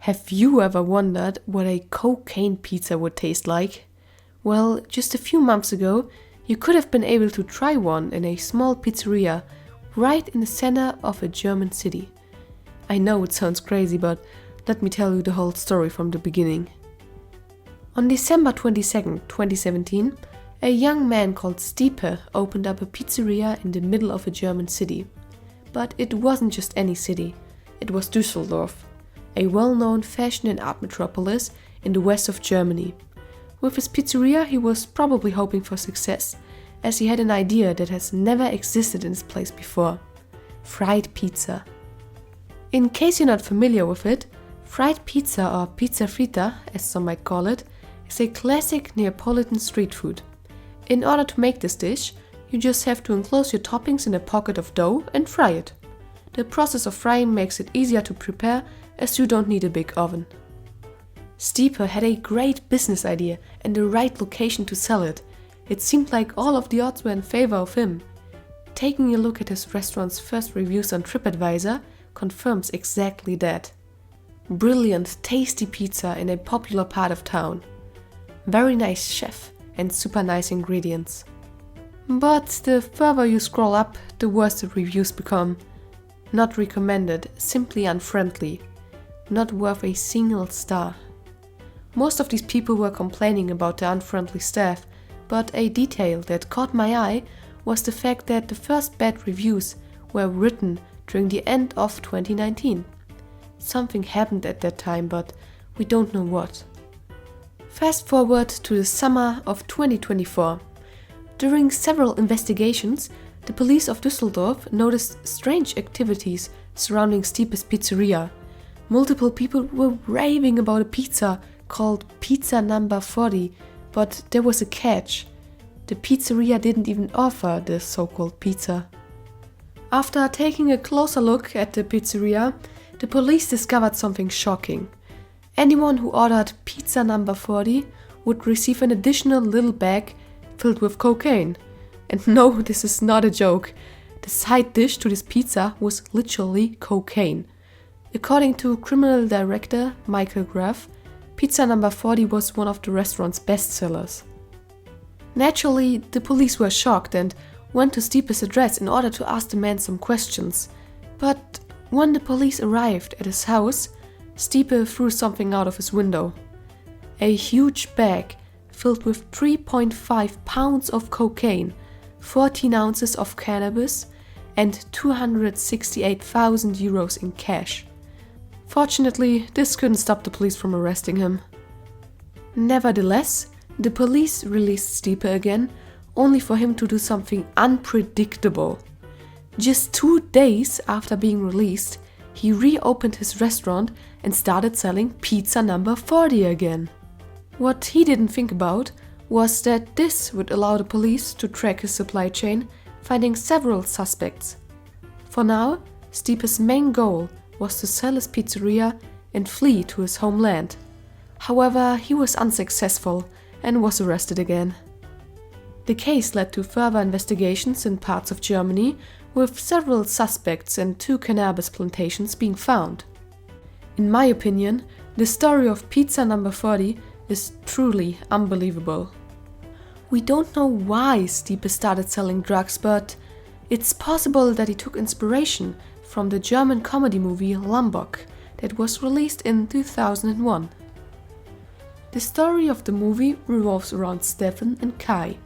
Have you ever wondered what a cocaine pizza would taste like? Well, just a few months ago, you could have been able to try one in a small pizzeria right in the center of a German city. I know it sounds crazy, but let me tell you the whole story from the beginning. On December 22nd, 2017, a young man called Stipe opened up a pizzeria in the middle of a German city. But it wasn't just any city, it was Düsseldorf, a well-known fashion and art metropolis in the west of Germany. With his pizzeria, he was probably hoping for success, as he had an idea that has never existed in this place before: fried pizza. In case you're not familiar with it, fried pizza, or pizza fritta as some might call it, is a classic Neapolitan street food. In order to make this dish, you just have to enclose your toppings in a pocket of dough and fry it. The process of frying makes it easier to prepare, as you don't need a big oven. Stipe had a great business idea and the right location to sell it. It seemed like all of the odds were in favor of him. Taking a look at his restaurant's first reviews on TripAdvisor confirms exactly that. Brilliant, tasty pizza in a popular part of town. Very nice chef and super nice ingredients. But the further you scroll up, the worse the reviews become. Not recommended, simply unfriendly. Not worth a single star. Most of these people were complaining about the unfriendly staff, but a detail that caught my eye was the fact that the first bad reviews were written during the end of 2019. Something happened at that time, but we don't know what. Fast forward to the summer of 2024. During several investigations, the police of Düsseldorf noticed strange activities surrounding Stipe's pizzeria. Multiple people were raving about a pizza called Pizza Number 40, but there was a catch. The pizzeria didn't even offer the so-called pizza. After taking a closer look at the pizzeria, the police discovered something shocking. Anyone who ordered Pizza Number 40 would receive an additional little bag filled with cocaine. And no, this is not a joke. The side dish to this pizza was literally cocaine. According to criminal director Michael Graff, Pizza Number 40 was one of the restaurant's best sellers. Naturally, the police were shocked and went to Stipe's address in order to ask the man some questions. But when the police arrived at his house, Stipe threw something out of his window. A huge bag filled with 3.5 pounds of cocaine, 14 ounces of cannabis, and 268,000 euros in cash. Fortunately, this couldn't stop the police from arresting him. Nevertheless, the police released Stipe again, only for him to do something unpredictable. Just 2 days after being released, he reopened his restaurant and started selling Pizza Number 40 again. What he didn't think about was that this would allow the police to track his supply chain, finding several suspects. For now, Stipe's main goal was to sell his pizzeria and flee to his homeland. However, he was unsuccessful and was arrested again. The case led to further investigations in parts of Germany, with several suspects and 2 cannabis plantations being found. In my opinion, the story of Pizza Number 40 is truly unbelievable. We don't know why Stipe started selling drugs, but it's possible that he took inspiration from the German comedy movie Lammbock that was released in 2001. The story of the movie revolves around Stefan and Kai,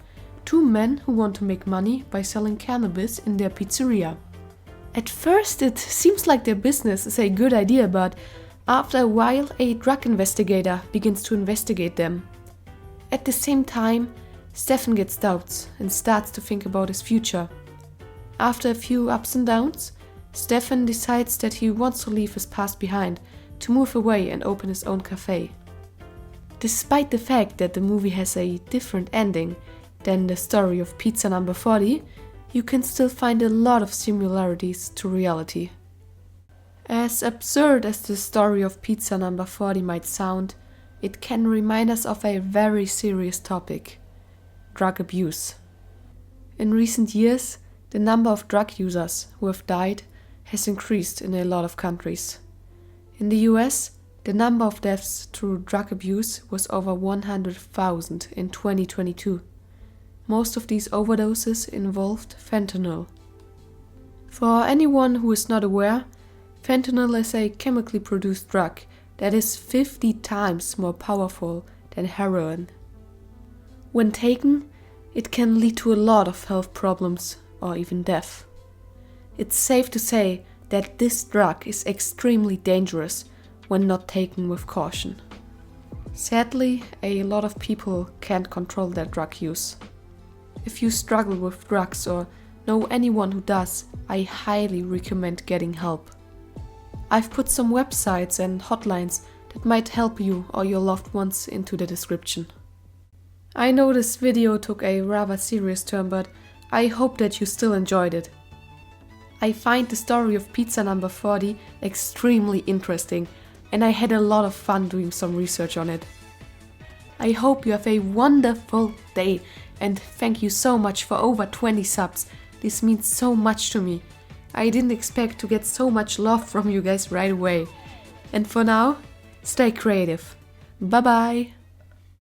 2 men who want to make money by selling cannabis in their pizzeria. At first it seems like their business is a good idea, but after a while a drug investigator begins to investigate them. At the same time, Stefan gets doubts and starts to think about his future. After a few ups and downs, Stefan decides that he wants to leave his past behind, to move away and open his own cafe. Despite the fact that the movie has a different ending than the story of Pizza Number 40, you can still find a lot of similarities to reality. As absurd as the story of Pizza Number 40 might sound, it can remind us of a very serious topic: drug abuse. In recent years, the number of drug users who have died has increased in a lot of countries. In the US, the number of deaths through drug abuse was over 100,000 in 2022. Most of these overdoses involved fentanyl. For anyone who is not aware, fentanyl is a chemically produced drug that is 50 times more powerful than heroin. When taken, it can lead to a lot of health problems or even death. It's safe to say that this drug is extremely dangerous when not taken with caution. Sadly, a lot of people can't control their drug use. If you struggle with drugs or know anyone who does, I highly recommend getting help. I've put some websites and hotlines that might help you or your loved ones into the description. I know this video took a rather serious turn, but I hope that you still enjoyed it. I find the story of pizza number 40 extremely interesting, and I had a lot of fun doing some research on it. I hope you have a wonderful day, and thank you so much for over 20 subs. This means so much to me. I didn't expect to get so much love from you guys right away. And for now, stay creative. Bye bye!